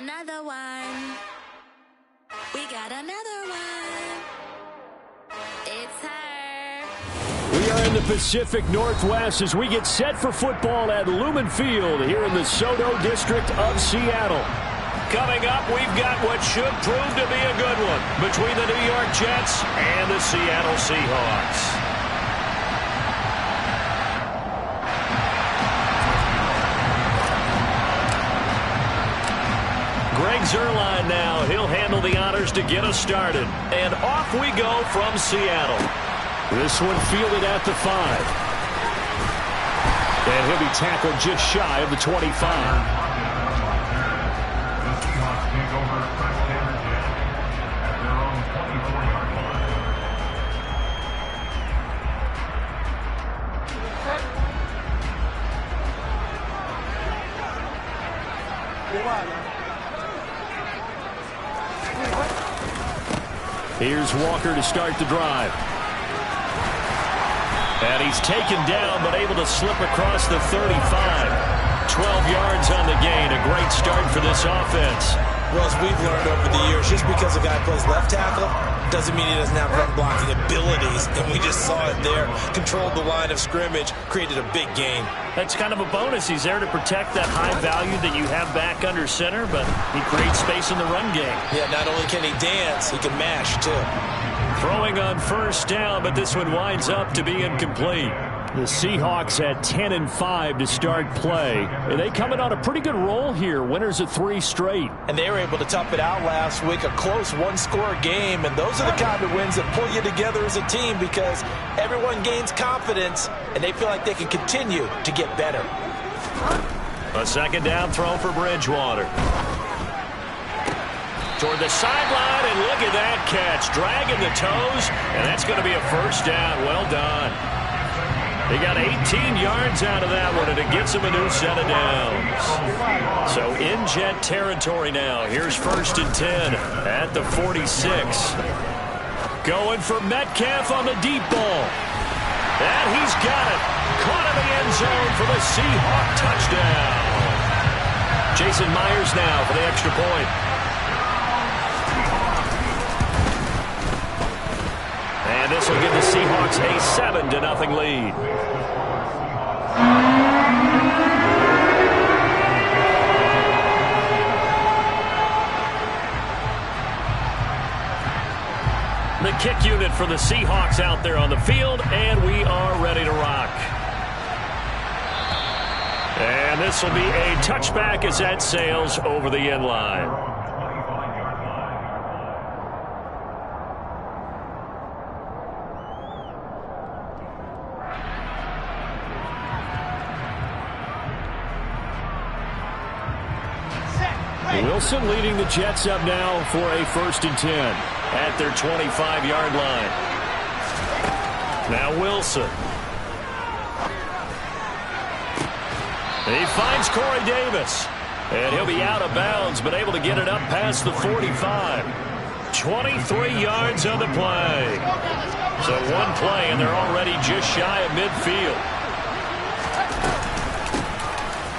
another one. We got another one. It's her. We are in the Pacific Northwest as we get set for football at Lumen Field here in the Soto district of Seattle. Coming up, we've got what should prove to be a good one between the New York Jets and the Seattle Seahawks. Greg Zuerlein now. He'll handle the honors to get us started. And off we go from Seattle. This one fielded at the 5. And he'll be tackled just shy of the 25. Here's Walker to start the drive. And he's taken down, but able to slip across the 35. 12 yards on the gain. A great start for this offense. Well, as we've learned over the years, just because a guy plays left tackle doesn't mean he doesn't have run blocking abilities. And we just saw it there. Controlled the line of scrimmage, created a big gain. That's kind of a bonus. He's there to protect that high value that you have back under center, but he creates space in the run game. Yeah, not only can he dance, he can mash, too. Throwing on first down, but this one winds up to be incomplete. The Seahawks at 10-5 to start play. And they coming on a pretty good roll here. Winners of 3 straight. And they were able to tough it out last week. A close one-score game. And those are the kind of wins that pull you together as a team because everyone gains confidence and they feel like they can continue to get better. A second down throw for Bridgewater. Toward the sideline, and look at that catch. Dragging the toes, and that's going to be a first down. Well done. They got 18 yards out of that one, and it gets them a new set of downs. So in Jet territory now. Here's 1st and 10 at the 46. Going for Metcalf on the deep ball. And he's got it. Caught in the end zone for the Seahawk touchdown. Jason Myers now for the extra point. And this will give the Seahawks a 7-0 lead. The kick unit for the Seahawks out there on the field, and we are ready to rock. And this will be a touchback as that sails over the end line. Wilson leading the Jets up now for a 1st and 10 at their 25-yard line. Now Wilson. He finds Corey Davis. And he'll be out of bounds, but able to get it up past the 45. 23 yards on the play. So one play, and they're already just shy of midfield.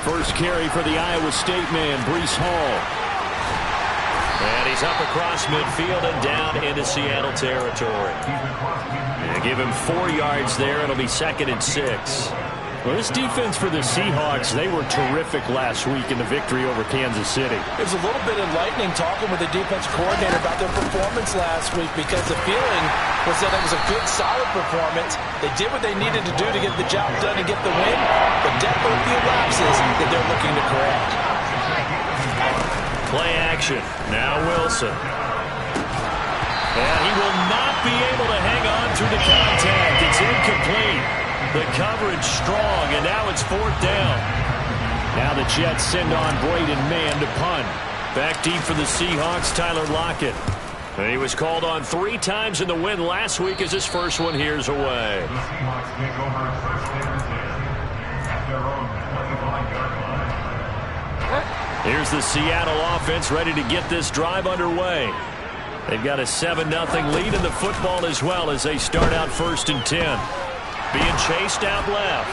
First carry for the Iowa State man, Breece Hall. And he's up across midfield and down into Seattle territory. And give him 4 yards there. It'll be 2nd and 6. Well, this defense for the Seahawks, they were terrific last week in the victory over Kansas City. It was a little bit enlightening talking with the defense coordinator about their performance last week because the feeling was that it was a good, solid performance. They did what they needed to do to get the job done and get the win, but definitely a few lapses that they're looking to correct. Play action. Now Wilson. And he will not be able to hang on through the contact. It's incomplete. The coverage strong, and now it's 4th down. Now the Jets send on Braden Mann to punt. Back deep for the Seahawks, Tyler Lockett. And he was called on 3 times in the win last week as his first one here's away. Here's the Seattle offense ready to get this drive underway. They've got a 7-0 lead in the football as well as they start out 1st and 10. Being chased out left.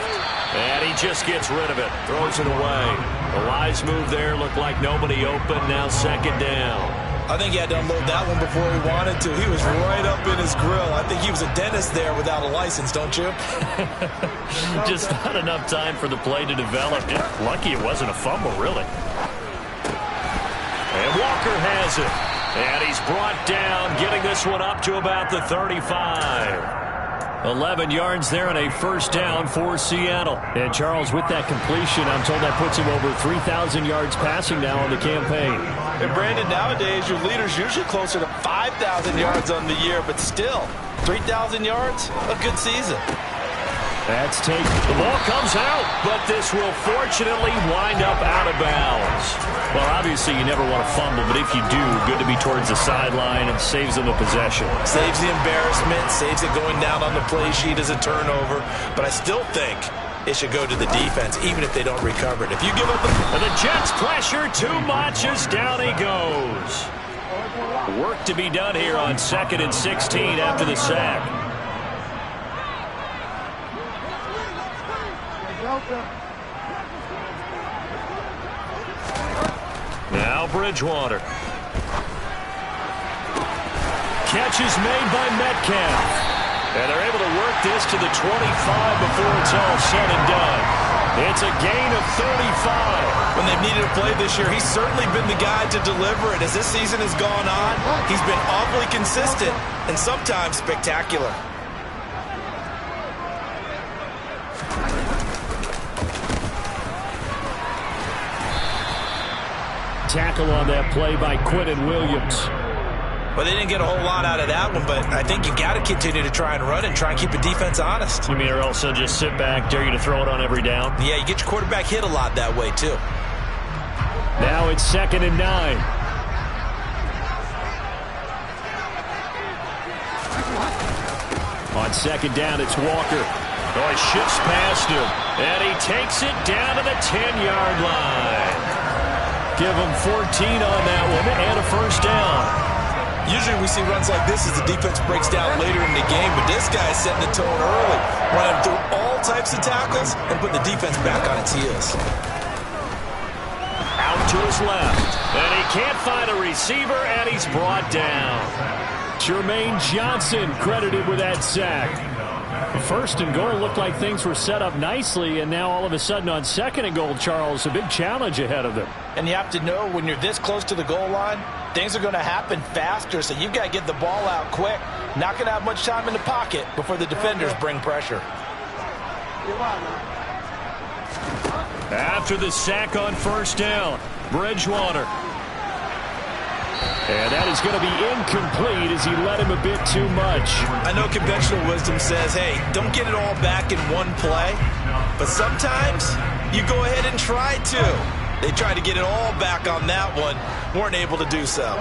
And he just gets rid of it. Throws it away. A wise move there. Looked like nobody open. Now second down. I think he had to unload that one before he wanted to. He was right up in his grill. I think he was a dentist there without a license, don't you? Just not enough time for the play to develop. Lucky it wasn't a fumble, really. And Walker has it. And he's brought down, getting this one up to about the 35. 11 yards there and a first down for Seattle. And Charles, with that completion, I'm told that puts him over 3,000 yards passing now on the campaign. And Brandon, nowadays your leader's usually closer to 5,000 yards on the year, but still, 3,000 yards, a good season. That's taken. The ball comes out, but this will fortunately wind up out of bounds. Well, obviously you never want to fumble, but if you do, good to be towards the sideline and saves them the possession. Saves the embarrassment, saves it going down on the play sheet as a turnover, but I still think it should go to the defense, even if they don't recover it. If you give up and the Jets pressure too much as down he goes. Work to be done here on 2nd and 16 after the sack. Now Bridgewater. Catch is made by Metcalf. And they're able to work this to the 25 before it's all said and done. It's a gain of 35. When they've needed a play this year, he's certainly been the guy to deliver it. As this season has gone on, he's been awfully consistent and sometimes spectacular. Tackle on that play by Quinnen Williams. Well, they didn't get a whole lot out of that one, but I think you got to continue to try and run and try and keep the defense honest. You mean or also just sit back, dare you to throw it on every down? Yeah, you get your quarterback hit a lot that way, too. Now it's 2nd and 9. On second down, it's Walker. Oh, he shifts past him, and he takes it down to the 10-yard line. Give him 14 on that one and a first down. Usually we see runs like this as the defense breaks down later in the game, but this guy is setting the tone early, running through all types of tackles and putting the defense back on its heels. Out to his left, and he can't find a receiver, and he's brought down. Jermaine Johnson credited with that sack. First and goal looked like things were set up nicely, and now all of a sudden on 2nd and goal, Charles, a big challenge ahead of them. And you have to know when you're this close to the goal line, things are going to happen faster, so you've got to get the ball out quick. Not going to have much time in the pocket before the defenders bring pressure. After the sack on first down, Bridgewater. And that is going to be incomplete as he led him a bit too much. I know conventional wisdom says, hey, don't get it all back in one play. But sometimes you go ahead and try to. They tried to get it all back on that one. Weren't able to do so.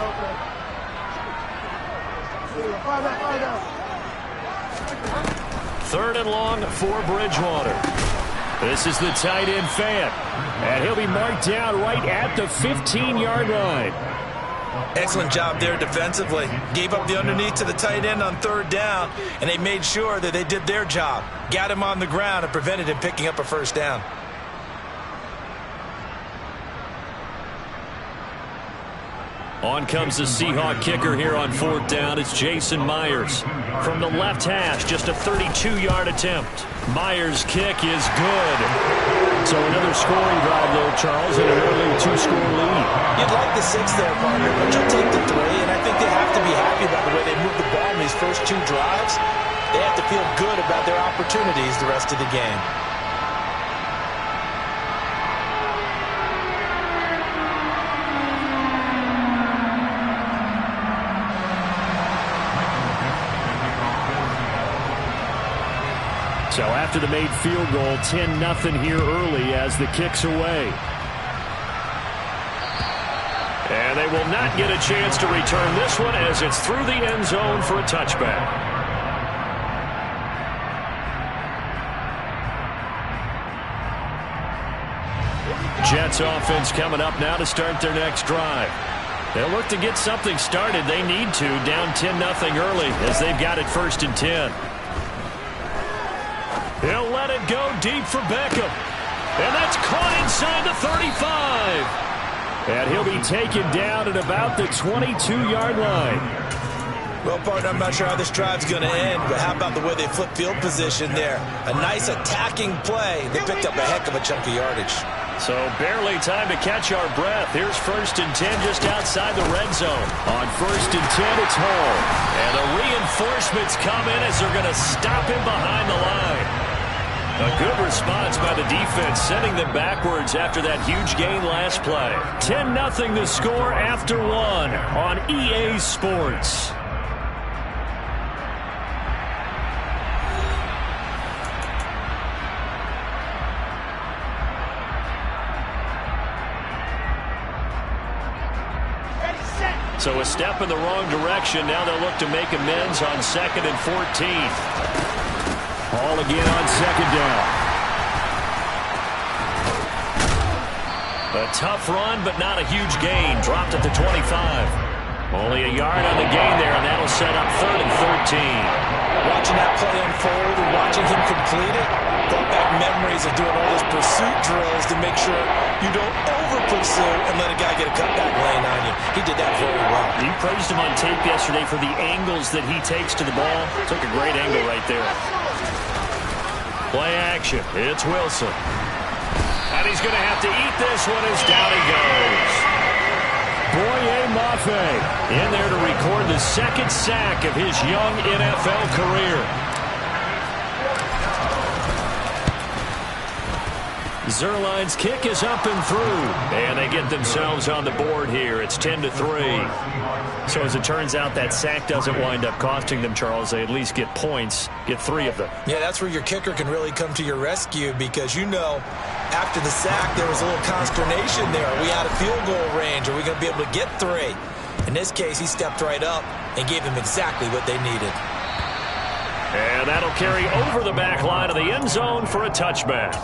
Third and long for Bridgewater. This is the tight end fan. And he'll be marked down right at the 15-yard line. Excellent job there defensively. Gave up the underneath to the tight end on third down, and they made sure that they did their job. Got him on the ground and prevented him picking up a first down. On comes the Seahawk kicker here on 4th down. It's Jason Myers. From the left hash, just a 32-yard attempt. Myers' kick is good. So another scoring drive there, Charles, and an early 2-score lead. You'd like the 6 there, partner, but you'll take the 3, and I think they have to be happy about the way they moved the ball in these first 2 drives. They have to feel good about their opportunities the rest of the game. So after the made field goal, 10-0 here early as the kick's away. And they will not get a chance to return this one as it's through the end zone for a touchback. Jets offense coming up now to start their next drive. They'll look to get something started. They need to, down 10-0 early as they've got it 1st and 10. He'll let it go deep for Beckham. And that's caught inside the 35. And he'll be taken down at about the 22-yard line. Well, partner, I'm not sure how this drive's going to end, but how about the way they flip field position there? A nice attacking play. They picked up a heck of a chunk of yardage. So barely time to catch our breath. Here's 1st and 10 just outside the red zone. On 1st and 10, it's Hall. And the reinforcements come in as they're going to stop him behind the line. A good response by the defense, sending them backwards after that huge gain last play. 10-0 the score after 1 on EA Sports. So a step in the wrong direction. Now they'll look to make amends on 2nd and 14. Hall again on 2nd down. A tough run, but not a huge gain. Dropped at the 25. Only a yard on the gain there, and that'll set up 3rd and 13. Watching that play unfold and watching him complete it brought back memories of doing all those pursuit drills to make sure you don't over-pursue and let a guy get a cutback lane on you. He did that very well. You praised him on tape yesterday for the angles that he takes to the ball. Took a great angle right there. Play action. It's Wilson. And he's going to have to eat this one as down he goes. Boye Mafe in there to record the 2nd sack of his young NFL career. Zerline's kick is up and through, and they get themselves on the board here. It's 10-3. So as it turns out, that sack doesn't wind up costing them, Charles. They at least get points, get 3 of them. Yeah, that's where your kicker can really come to your rescue because, you know, after the sack, there was a little consternation there. Are we out of field goal range? Are we going to be able to get 3? In this case, he stepped right up and gave them exactly what they needed. And that'll carry over the back line of the end zone for a touchback.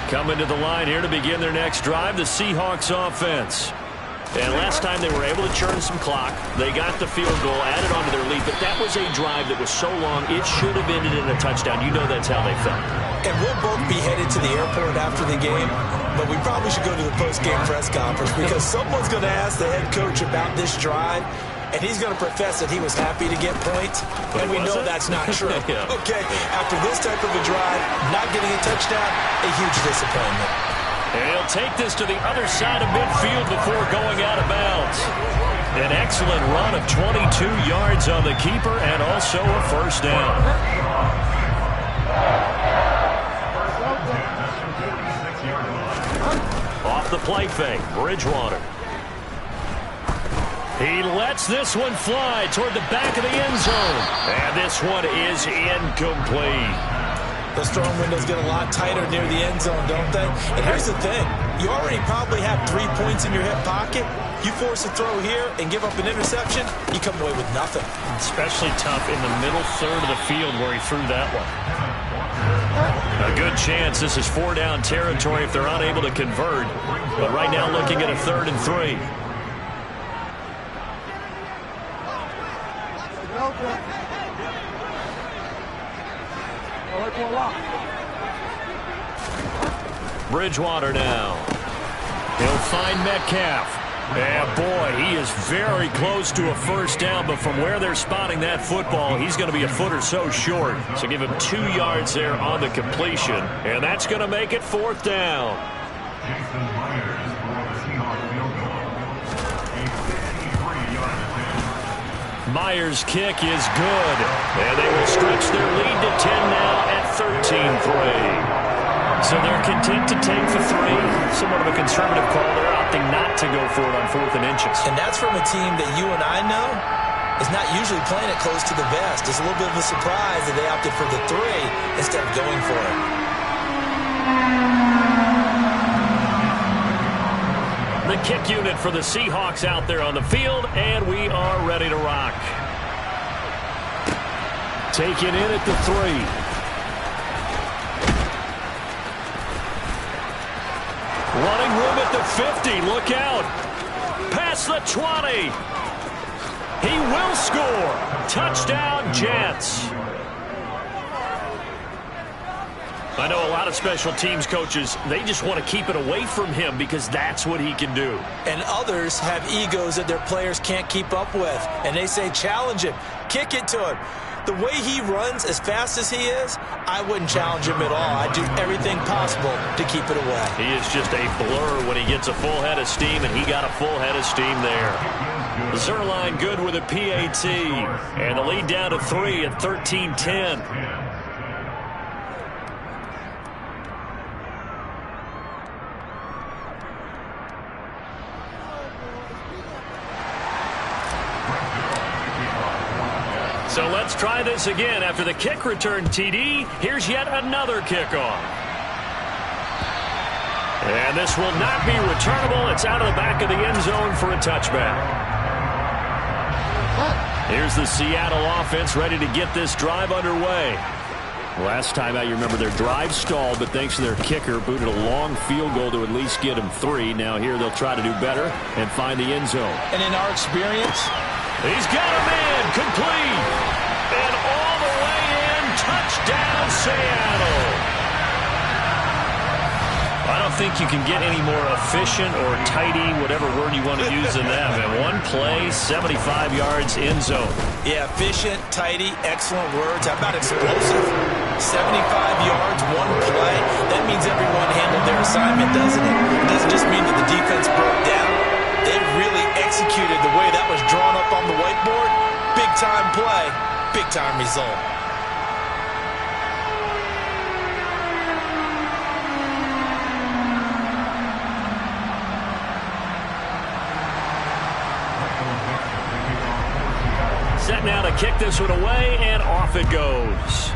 Coming to the line here to begin their next drive, the Seahawks offense. And last time they were able to churn some clock. They got the field goal, added onto their lead, but that was a drive that was so long, it should have ended in a touchdown. You know that's how they felt. And we'll both be headed to the airport after the game, but we probably should go to the post-game press conference because someone's going to ask the head coach about this drive, and he's going to profess that he was happy to get points, and we know that's not true. Yeah. Okay, after this type of a drive, not getting a touchdown, a huge disappointment. And he'll take this to the other side of midfield before going out of bounds. An excellent run of 22 yards on the keeper and also a 1st down. Off the play fake, Bridgewater. He lets this one fly toward the back of the end zone. And this one is incomplete. Those throwing windows get a lot tighter near the end zone, don't they? And here's the thing. You already probably have 3 points in your hip pocket. You force a throw here and give up an interception, you come away with nothing. Especially tough in the middle third of the field where he threw that one. A good chance this is 4-down territory if they're unable to convert. But right now looking at a 3rd and 3. Bridgewater now. He'll find Metcalf. And boy, he is very close to a 1st down, but from where they're spotting that football, he's going to be a foot or so short. So give him 2 yards there on the completion, and that's going to make it 4th down. Myers' kick is good, and they will stretch their lead to 10 now at 13-3. So they're content to take the 3. Somewhat of a conservative call. They're opting not to go for it on 4th and inches. And that's from a team that you and I know is not usually playing it close to the vest. It's a little bit of a surprise that they opted for the 3 instead of going for it. The kick unit for the Seahawks out there on the field, and we are ready to rock. Taken in at the 3. Running room at the 50. Look out. Past the 20. He will score. Touchdown, Jets. I know a lot of special teams coaches, they just want to keep it away from him because that's what he can do. And others have egos that their players can't keep up with. And they say, challenge him, kick it to him. The way he runs as fast as he is, I wouldn't challenge him at all. I'd do everything possible to keep it away. He is just a blur when he gets a full head of steam, and he got a full head of steam there. Zerline good with a PAT. And the lead down to 3 at 13-10. So let's try this again. After the kick return TD, here's yet another kickoff. And this will not be returnable. It's out of the back of the end zone for a touchback. Here's the Seattle offense ready to get this drive underway. Last time out, you remember their drive stalled, but thanks to their kicker, booted a long field goal to at least get them 3. Now here they'll try to do better and find the end zone. And in our experience, he's got a man complete. And all the way in, touchdown Seattle. I don't think you can get any more efficient or tidy, whatever word you want to use in that. And one play, 75 yards in zone. Yeah, efficient, tidy, excellent words. How about explosive? 75 yards, one play. That means everyone handled their assignment, doesn't it? It doesn't just mean that the defense broke down. They really executed the way that was drawn up on the whiteboard. Big-time play, big-time result. Set now to kick this one away, and off it goes.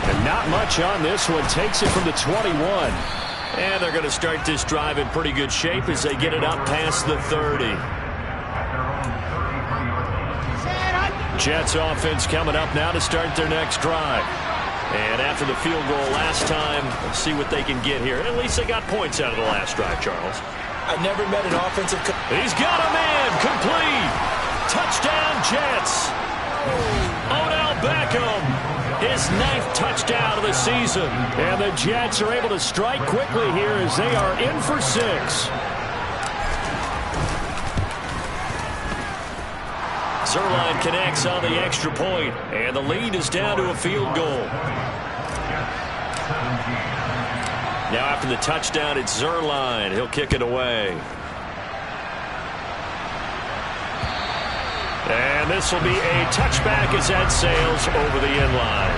And not much on this one. Takes it from the 21. And they're going to start this drive in pretty good shape as they get it up past the 30. Jets offense coming up now to start their next drive. And after the field goal last time, let's see what they can get here. At least they got points out of the last drive, Charles. I never met an offensive... He's got a man complete. Touchdown, Jets. Odell Beckham, his 9th touchdown of the season. And the Jets are able to strike quickly here as they are in for 6. Zerline connects on the extra point, and the lead is down to a field goal. Now after the touchdown, it's Zerline. He'll kick it away. And this will be a touchback as that sails over the end line.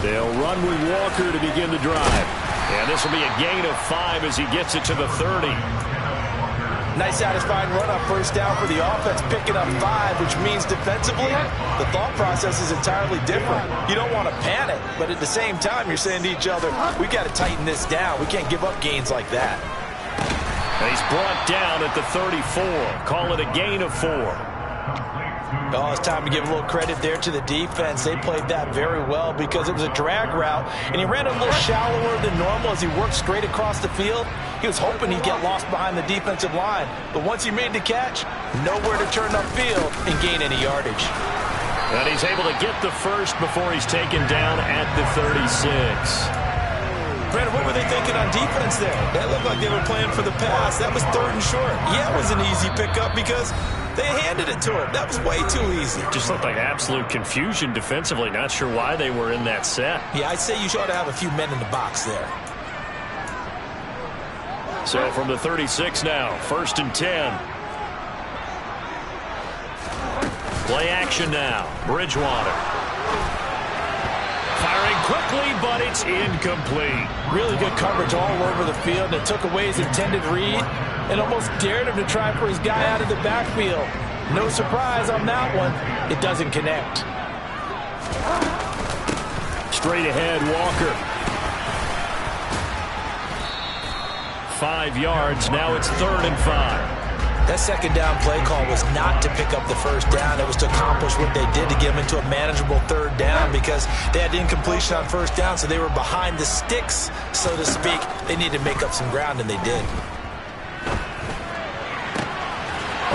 They'll run with Walker to begin the drive. And this will be a gain of 5 as he gets it to the 30. Nice satisfying run on first down for the offense, picking up 5, which means defensively, the thought process is entirely different. You don't want to panic, but at the same time, you're saying to each other, we got to tighten this down. We can't give up gains like that. And he's brought down at the 34. Call it a gain of 4. Oh, it's time to give a little credit there to the defense. They played that very well because it was a drag route, and he ran a little shallower than normal as he worked straight across the field. He was hoping he'd get lost behind the defensive line, but once he made the catch, nowhere to turn upfield and gain any yardage. And he's able to get the first before he's taken down at the 36. Brandon, what were they thinking on defense there? That looked like they were playing for the pass. That was 3rd and short. Yeah, it was an easy pickup because they handed it to him. That was way too easy. Just looked like absolute confusion defensively. Not sure why they were in that set. Yeah, I'd say you ought to have a few men in the box there. So from the 36 now, 1st and 10. Play action now. Bridgewater. Firing quickly, but it's incomplete. Really good coverage all over the field. It took away his intended read and almost dared him to try for his guy out of the backfield. No surprise on that one. It doesn't connect. Straight ahead, Walker. 5 yards. Now it's 3rd and 5. That second down play call was not to pick up the first down. It was to accomplish what they did to get them into a manageable third down because they had incompletion on first down, so they were behind the sticks, so to speak. They needed to make up some ground, and they did.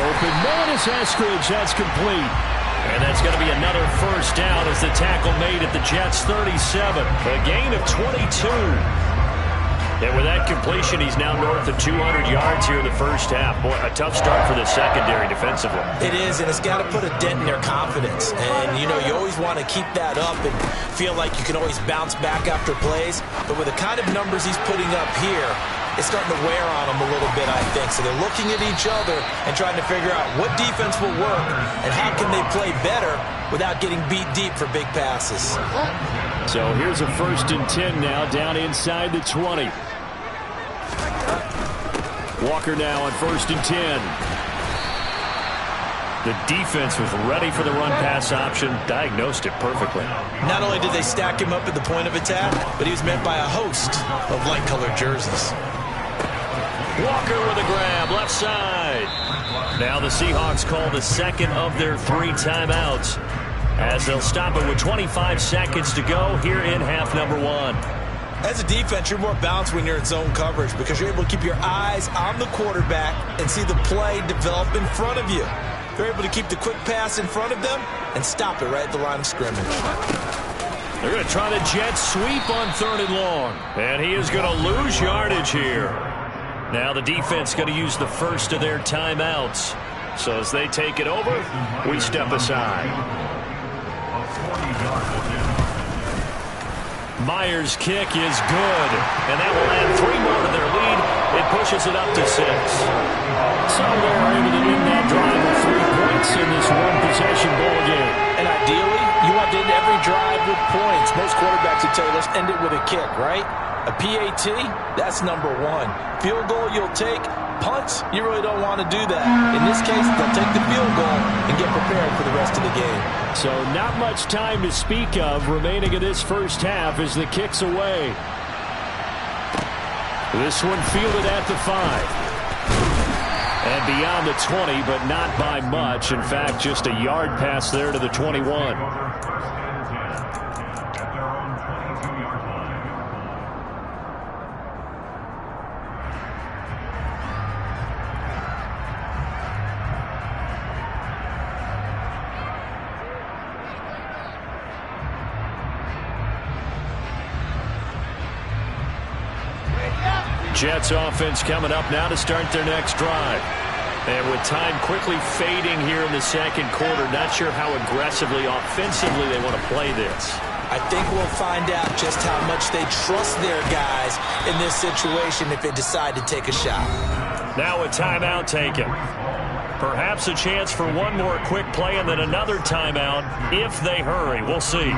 Open man is Eskridge. That's complete. And that's going to be another first down as the tackle made at the Jets' 37. A gain of 22. And with that completion, he's now north of 200 yards here in the first half. Boy, a tough start for the secondary defensively. It is, and it's got to put a dent in their confidence. And, you know, you always want to keep that up and feel like you can always bounce back after plays. But with the kind of numbers he's putting up here, it's starting to wear on them a little bit, I think. So they're looking at each other and trying to figure out what defense will work and how can they play better without getting beat deep for big passes. So here's a 1st and 10 now down inside the 20. Walker now on 1st and 10. The defense was ready for the run-pass option, diagnosed it perfectly. Not only did they stack him up at the point of attack, but he was met by a host of light-colored jerseys. Walker with a grab, left side. Now the Seahawks call the second of their 3 timeouts as they'll stop it with 25 seconds to go here in half number 1. As a defense, you're more balanced when you're in zone coverage because you're able to keep your eyes on the quarterback and see the play develop in front of you. They're able to keep the quick pass in front of them and stop it right at the line of scrimmage. They're going to try the jet sweep on 3rd and long. And he is going to lose yardage here. Now the defense going to use the first of their timeouts. So as they take it over, we step aside. Myers' kick is good, and that will add 3 more to their lead. It pushes it up to 6. So they're able to end that drive with 3 points in this one-possession ball game. And ideally, you want to end every drive with points. Most quarterbacks would tell you, let's end it with a kick, right? A PAT, that's number 1. Field goal you'll take. Punts, you really don't want to do that. In this case, they'll take the field goal and get prepared for the rest of the game. So not much time to speak of remaining in this first half as the kick's away. This one fielded at the 5. And beyond the 20, but not by much. In fact, just a yard pass there to the 21. Jets offense coming up now to start their next drive. And with time quickly fading here in the second quarter, not sure how aggressively, offensively they want to play this. I think we'll find out just how much they trust their guys in this situation if they decide to take a shot. Now a timeout taken. Perhaps a chance for one more quick play and then another timeout if they hurry. We'll see.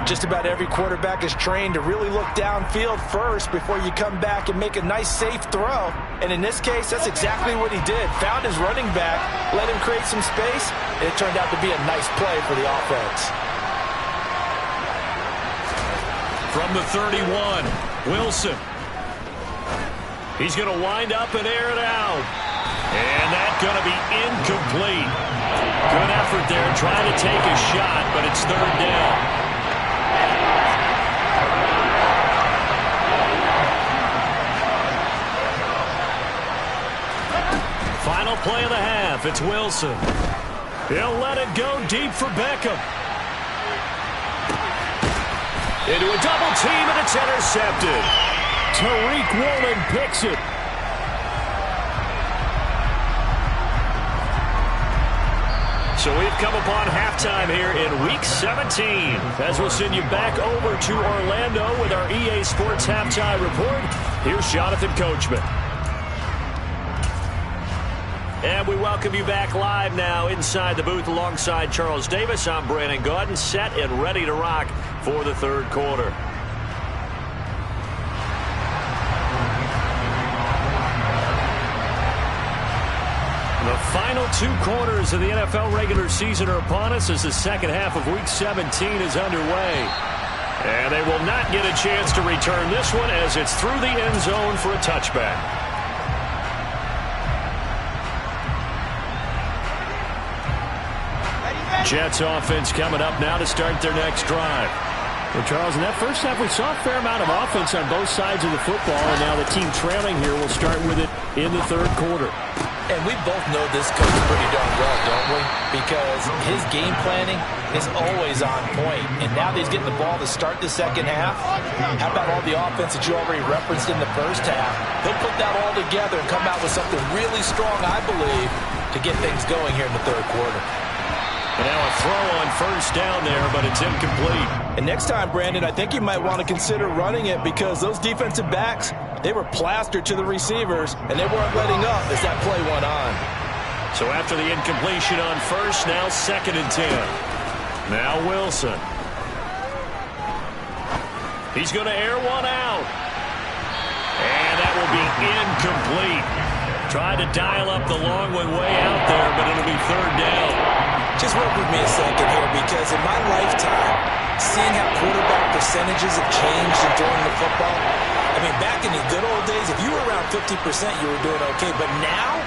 Just about every quarterback is trained to really look downfield first before you come back and make a nice, safe throw. And in this case, that's exactly what he did. Found his running back, let him create some space, and it turned out to be a nice play for the offense. From the 31, Wilson. He's going to wind up and air it out. And that's going to be incomplete. Good effort there trying to take a shot, but it's 3rd down. Final play of the half. It's Wilson. He'll let it go deep for Beckham. Into a double team, and it's intercepted. Tariq Woolen picks it. So we've come upon halftime here in Week 17. As we'll send you back over to Orlando with our EA Sports Halftime Report, here's Jonathan Coachman. And we welcome you back live now inside the booth alongside Charles Davis. I'm Brandon Gaudin, set and ready to rock for the 3rd quarter. The final 2 quarters of the NFL regular season are upon us as the second half of Week 17 is underway. And they will not get a chance to return this one as it's through the end zone for a touchback. Jets offense coming up now to start their next drive. Well, Charles, in that first half, we saw a fair amount of offense on both sides of the football, and now the team trailing here will start with it in the third quarter. And we both know this coach pretty darn well, don't we? Because his game planning is always on point. And now that he's getting the ball to start the second half, how about all the offense that you already referenced in the first half? He'll put that all together and come out with something really strong, I believe, to get things going here in the third quarter. And now a throw on first down there, but it's incomplete. And next time, Brandon, I think you might want to consider running it because those defensive backs, they were plastered to the receivers, and they weren't letting up as that play went on. So after the incompletion on first, now 2nd and 10. Now Wilson. He's going to air one out. And that will be incomplete. Tried to dial up the long one way out there, but it'll be 3rd down. Just work with me a second here, because in my lifetime, seeing how quarterback percentages have changed in throwing the football, I mean, back in the good old days, if you were around 50%, you were doing okay. But now,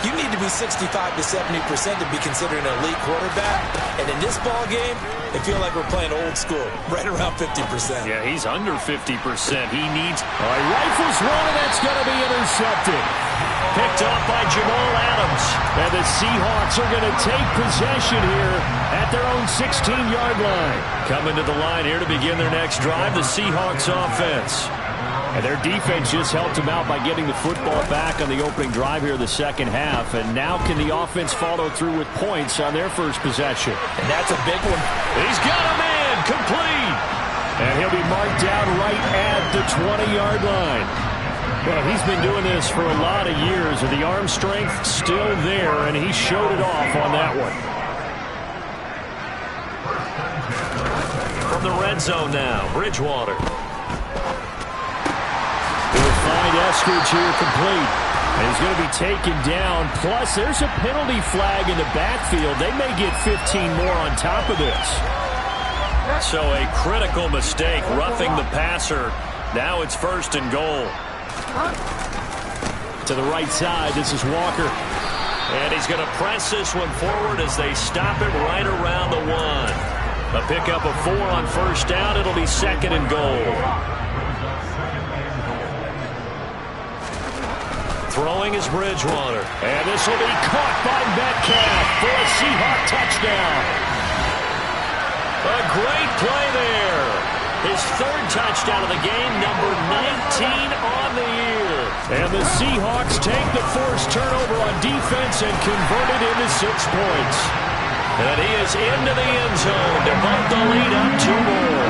you need to be 65 to 70% to be considered an elite quarterback. And in this ball game, I feel like we're playing old school, right around 50%. Yeah, he's under 50%. He needs... All right, rifles one, and that's going to be intercepted. Picked off by Jamal Adams. And the Seahawks are going to take possession here at their own 16-yard line. Coming to the line here to begin their next drive, the Seahawks offense. And their defense just helped them out by getting the football back on the opening drive here in the second half. And now can the offense follow through with points on their first possession? And that's a big one. He's got him in, complete. And he'll be marked down right at the 20-yard line. Well, he's been doing this for a lot of years, and the arm strength still there, and he showed it off on that one. From the red zone now, Bridgewater. He'll find Eskridge here complete. And he's going to be taken down. Plus, there's a penalty flag in the backfield. They may get 15 more on top of this. So a critical mistake, roughing the passer. Now it's 1st and goal. To the right side, this is Walker. And he's going to press this one forward as they stop it right around the 1. A pickup of 4 on first down. It'll be 2nd and goal. Throwing is Bridgewater. And this will be caught by Metcalf for a Seahawk touchdown. A great play there. His 3rd touchdown of the game, number 19 on the year. And the Seahawks take the forced turnover on defense and convert it into 6 points. And he is into the end zone to bump the lead up 2 more.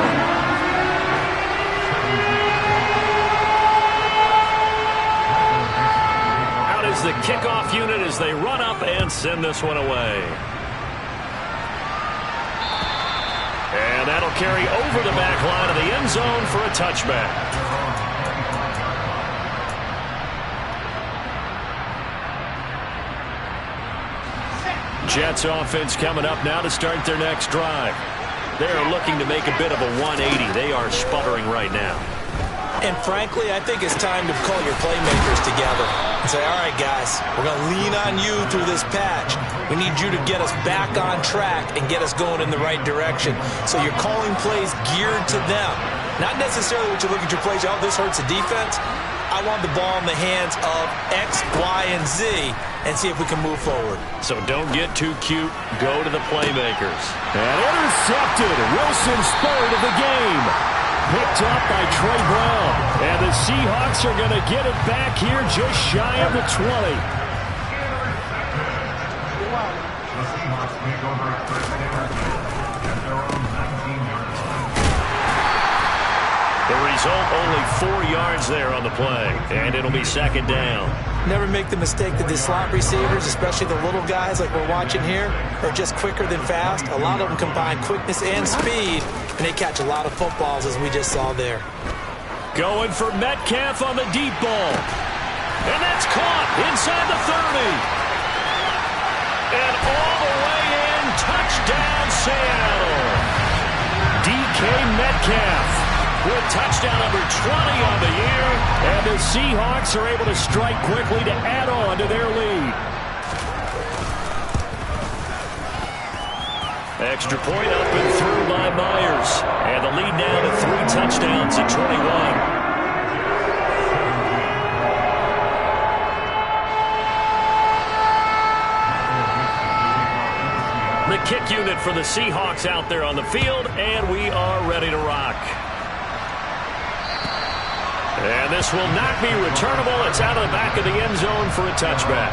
Out is the kickoff unit as they run up and send this one away. And that'll carry over the back line of the end zone for a touchback. Jets offense coming up now to start their next drive. They're looking to make a bit of a 180. They are sputtering right now. And frankly, I think it's time to call your playmakers together and say, all right, guys, we're going to lean on you through this patch. We need you to get us back on track and get us going in the right direction. So you're calling plays geared to them. Not necessarily what you look at your plays, oh, this hurts the defense. I want the ball in the hands of X, Y, and Z and see if we can move forward. So don't get too cute. Go to the playmakers. And intercepted. Wilson's 3rd of the game. Picked up by Trey Brown. And the Seahawks are going to get it back here just shy of the 20. The result, only 4 yards there on the play. And it'll be 2nd down. Never make the mistake that the slot receivers, especially the little guys like we're watching here, are just quicker than fast. A lot of them combine quickness and speed, and they catch a lot of footballs, as we just saw there. Going for Metcalf on the deep ball. And that's caught inside the 30. And all the way in, touchdown Seattle. DK Metcalf with touchdown number 20 on the year. And the Seahawks are able to strike quickly to add on to their lead. Extra point up and through by Myers. And the lead now to 3 touchdowns at 21. The kick unit for the Seahawks out there on the field, and we are ready to rock. And this will not be returnable. It's out of the back of the end zone for a touchback.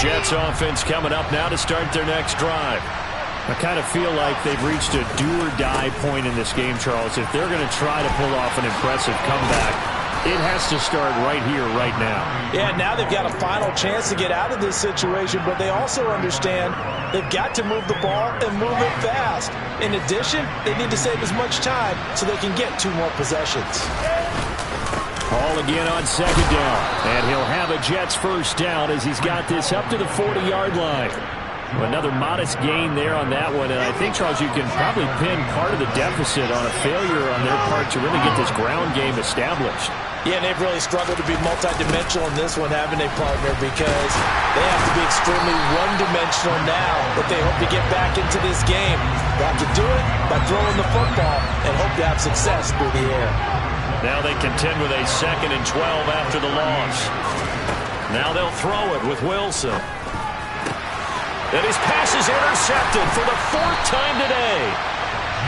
Jets offense coming up now to start their next drive. I kind of feel like they've reached a do-or-die point in this game, Charles. If they're going to try to pull off an impressive comeback, it has to start right here, right now. Yeah, now they've got a final chance to get out of this situation, but they also understand they've got to move the ball and move it fast. In addition, they need to save as much time so they can get 2 more possessions. Ball again on second down, and he'll have a Jets first down as he's got this up to the 40-yard line. Another modest gain there on that one, and I think, Charles, you can probably pin part of the deficit on a failure on their part to really get this ground game established. Yeah, and they've really struggled to be multidimensional in this one, haven't they, partner? Because they have to be extremely one-dimensional now if they hope to get back into this game. They have to do it by throwing the football and hope to have success through the air. Now they contend with a 2nd and 12 after the loss. Now they'll throw it with Wilson. And his pass is intercepted for the 4th time today.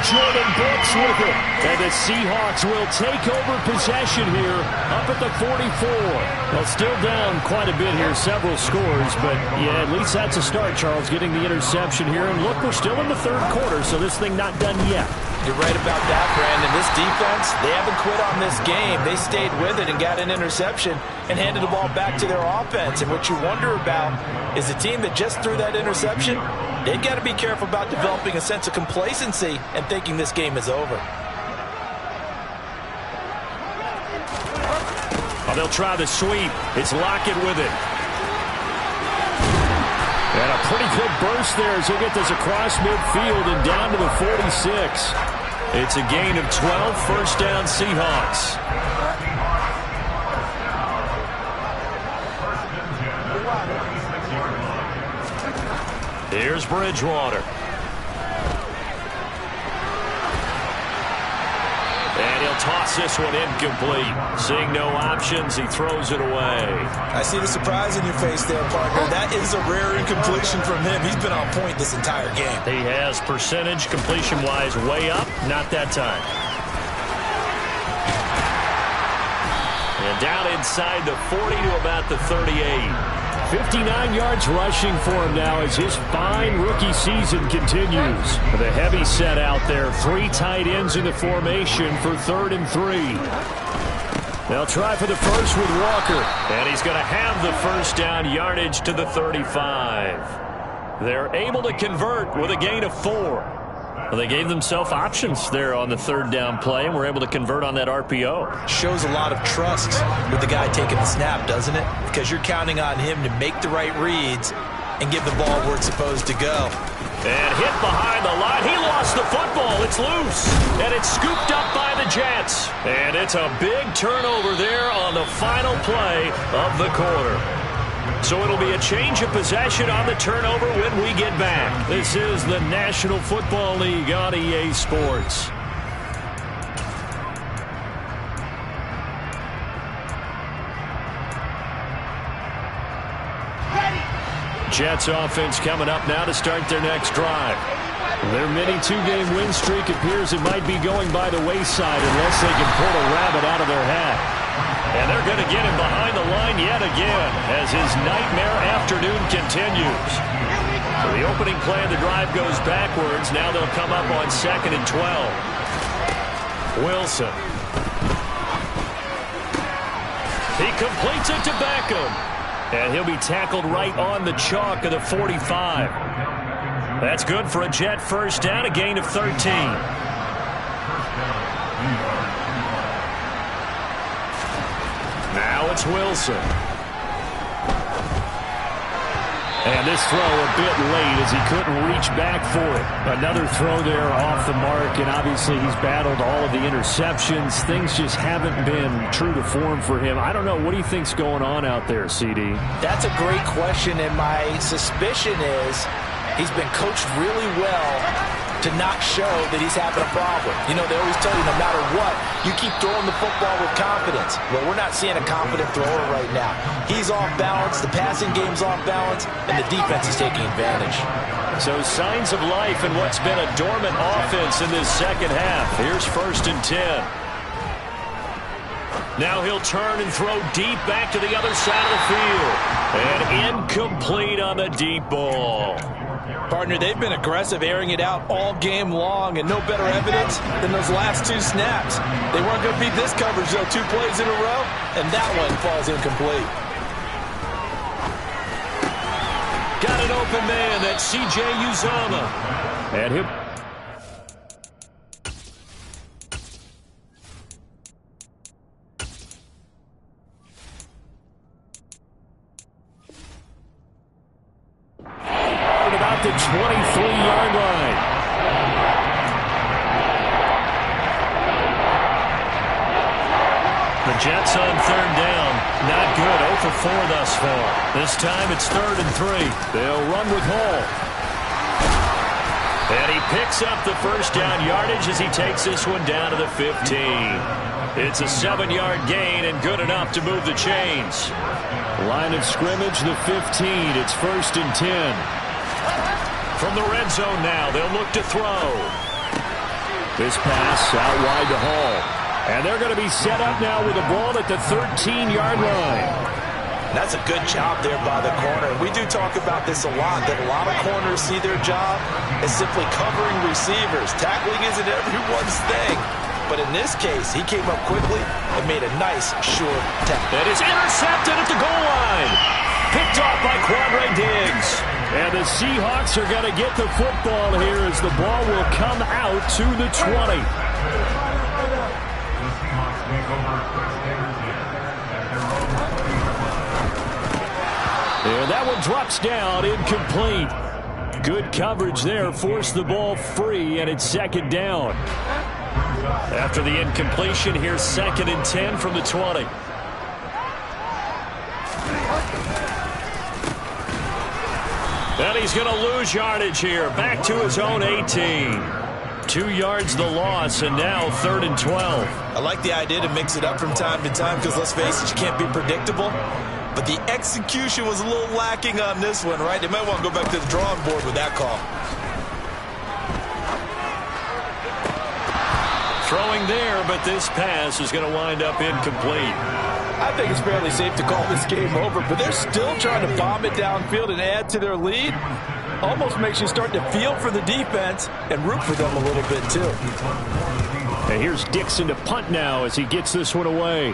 Jordan Brooks with it. And the Seahawks will take over possession here up at the 44. Well, still down quite a bit here, several scores. But, yeah, at least that's a start, Charles, getting the interception here. And, look, we're still in the 3rd quarter, so this thing not done yet. You're right about that, Brandon. This defense, they haven't quit on this game. They stayed with it and got an interception and handed the ball back to their offense. And what you wonder about is the team that just threw that interception, they've got to be careful about developing a sense of complacency and thinking this game is over. Oh, they'll try the sweep. It's Lockett with it. And a pretty good burst there as he'll get this across midfield and down to the 46. It's a gain of 12, first down Seahawks. Here's Bridgewater. And he'll toss this one incomplete. Seeing no options, he throws it away. I see the surprise in your face there, partner. That is a rare incompletion from him. He's been on point this entire game. He has percentage completion-wise way up. Not that time. And down inside the 40 to about the 38. 59 yards rushing for him now as his fine rookie season continues. The heavy set out there. 3 tight ends in the formation for 3rd and 3. They'll try for the first with Walker. And he's going to have the first down, yardage to the 35. They're able to convert with a gain of 4. Well, they gave themselves options there on the 3rd down play, and were able to convert on that RPO. Shows a lot of trust with the guy taking the snap, doesn't it? Because you're counting on him to make the right reads and give the ball where it's supposed to go. And hit behind the line. He lost the football. It's loose. And it's scooped up by the Jets. And it's a big turnover there on the final play of the quarter. So it'll be a change of possession on the turnover when we get back. This is the National Football League on EA Sports. Jets offense coming up now to start their next drive. Their mini 2-game win streak appears it might be going by the wayside unless they can pull a rabbit out of their hat. And they're going to get him behind the line yet again as his nightmare afternoon continues. So the opening play of the drive goes backwards. Now they'll come up on 2nd and 12. Wilson. He completes it to Beckham. And he'll be tackled right on the chalk of the 45. That's good for a Jet first down, a gain of 13. Now it's Wilson. And this throw a bit late as he couldn't reach back for it. Another throw there off the mark, and obviously he's battled all of the interceptions. Things just haven't been true to form for him. I don't know. What do you think's going on out there, CD? That's a great question, and my suspicion is he's been coached really well to not show that he's having a problem. You know, they always tell you no matter what, you keep throwing the football with confidence. Well, we're not seeing a confident thrower right now. He's off balance, the passing game's off balance, and the defense is taking advantage. So signs of life in what's been a dormant offense in this second half. Here's 1st and 10. Now he'll turn and throw deep back to the other side of the field. And incomplete on the deep ball. Partner, they've been aggressive, airing it out all game long, and no better evidence than those last 2 snaps. They weren't going to beat this coverage, though, 2 plays in a row, and that one falls incomplete. Got an open man. That's C.J. Uzomah. And him. The 23-yard line. The Jets on 3rd down. Not good. 0 for 4 thus far. This time it's 3rd and 3. They'll run with Hall. And he picks up the 1st down yardage as he takes this one down to the 15. It's a 7-yard gain and good enough to move the chains. Line of scrimmage, the 15. It's 1st and 10. From the red zone now, they'll look to throw. This pass out wide to Hall. And they're going to be set up now with the ball at the 13-yard line. That's a good job there by the corner. We do talk about this a lot, that a lot of corners see their job as simply covering receivers. Tackling isn't everyone's thing. But in this case, he came up quickly and made a nice, short tackle. That is intercepted at the goal line. Picked off by Quandre Diggs. And the Seahawks are going to get the football here as the ball will come out to the 20. And that one drops down, incomplete. Good coverage there, forced the ball free, and it's 2nd down. After the incompletion, here's 2nd and 10 from the 20. And he's going to lose yardage here. Back to his own 18. 2 yards the loss, and now 3rd and 12. I like the idea to mix it up from time to time because, let's face it, you can't be predictable. But the execution was a little lacking on this one, right? They might want to go back to the drawing board with that call. Throwing there, but this pass is going to wind up incomplete. I think it's fairly safe to call this game over, but they're still trying to bomb it downfield and add to their lead. Almost makes you start to feel for the defense and root for them a little bit, too. And here's Dixon to punt now as he gets this one away.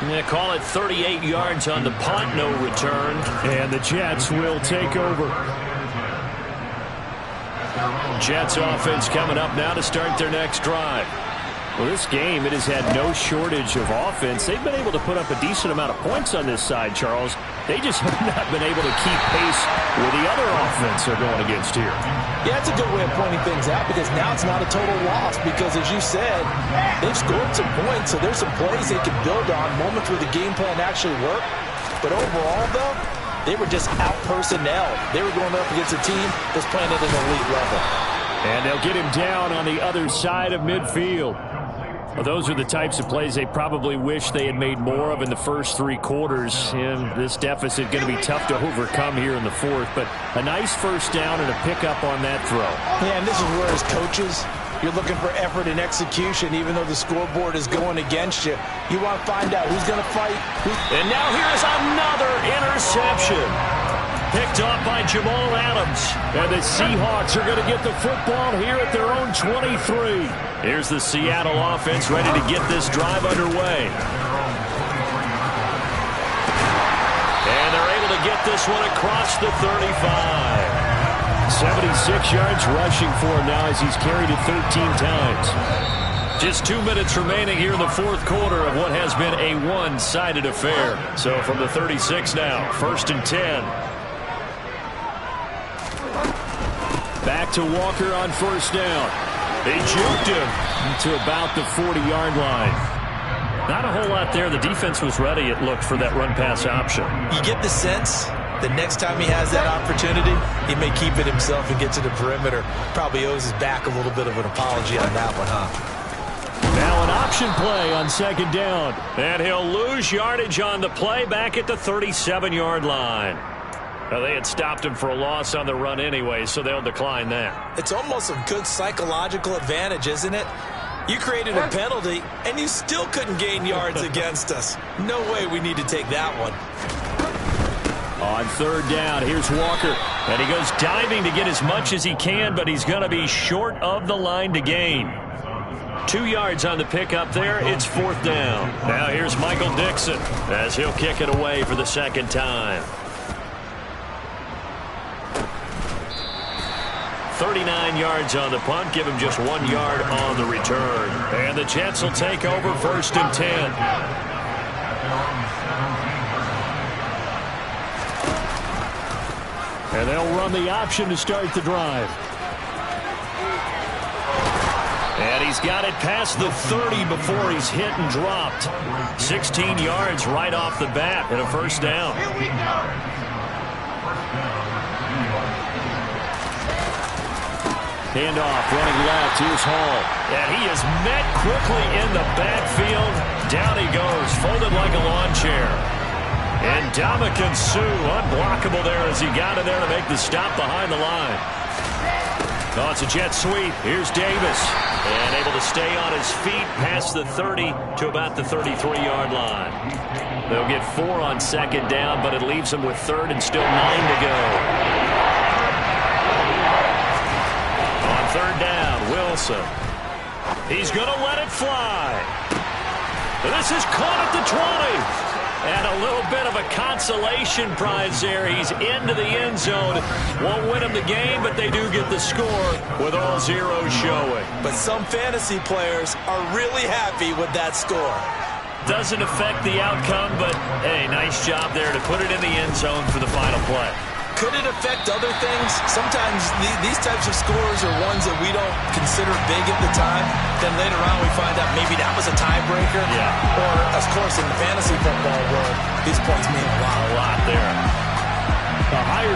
Yeah, call it 38 yards on the punt, no return. And the Jets will take over. Jets offense coming up now to start their next drive. Well, this game, it has had no shortage of offense. They've been able to put up a decent amount of points on this side, Charles. They just have not been able to keep pace with the other offense they're going against here. Yeah, it's a good way of pointing things out because now it's not a total loss because, as you said, they've scored some points, so there's some plays they can build on, moments where the game plan actually worked. But overall, though, they were just out-personnel. They were going up against a team that's playing at an elite level. And they'll get him down on the other side of midfield. Well, those are the types of plays they probably wish they had made more of in the first 3 quarters. And this deficit going to be tough to overcome here in the 4th. But a nice first down and a pickup on that throw. Yeah, and this is where, as coaches, you're looking for effort and execution, even though the scoreboard is going against you. You want to find out who's going to fight. And now here's another interception. Picked off by Jamal Adams. And the Seahawks are going to get the football here at their own 23. Here's the Seattle offense ready to get this drive underway. And they're able to get this one across the 35. 76 yards rushing for him now as he's carried it 13 times. Just 2 minutes remaining here in the fourth quarter of what has been a one-sided affair. So from the 36 now, 1st and 10. Back to Walker on 1st down. They juked him to about the 40-yard line. Not a whole lot there. The defense was ready, it looked, for that run-pass option. You get the sense that next time he has that opportunity, he may keep it himself and get to the perimeter. Probably owes his back a little bit of an apology on that one, huh? Now an option play on 2nd down. And he'll lose yardage on the play back at the 37-yard line. Well, they had stopped him for a loss on the run anyway, so they'll decline that. It's almost a good psychological advantage, isn't it? You created a penalty, and you still couldn't gain yards against us. No way we need to take that one. On 3rd down, here's Walker. And he goes diving to get as much as he can, but he's going to be short of the line to gain. 2 yards on the pickup there. It's 4th down. Now here's Michael Dixon as he'll kick it away for the 2nd time. 39 yards on the punt. Give him just 1 yard on the return. And the Jets will take over 1st and 10. And they'll run the option to start the drive. And he's got it past the 30 before he's hit and dropped. 16 yards right off the bat and a 1st down. Handoff running left. Here's Hall. And he is met quickly in the backfield. Down he goes, folded like a lawn chair. And Ndamukong Suh unblockable there as he got in there to make the stop behind the line. Oh, it's a jet sweep. Here's Davis. And able to stay on his feet past the 30 to about the 33-yard line. They'll get 4 on 2nd down, but it leaves them with 3rd and still 9 to go. On 3rd down, Wilson. He's going to let it fly. This is caught at the 20. And a little bit of a consolation prize there. He's into the end zone. Won't win him the game, but they do get the score with all zeros showing. But some fantasy players are really happy with that score. Doesn't affect the outcome, but, hey, nice job there to put it in the end zone for the final play. Could it affect other things? Sometimes these types of scores are ones that we don't consider big at the time. Then later on we find out maybe that was a tiebreaker. Yeah. Or, of course, in the fantasy football world, these points mean a lot. A lot there. A higher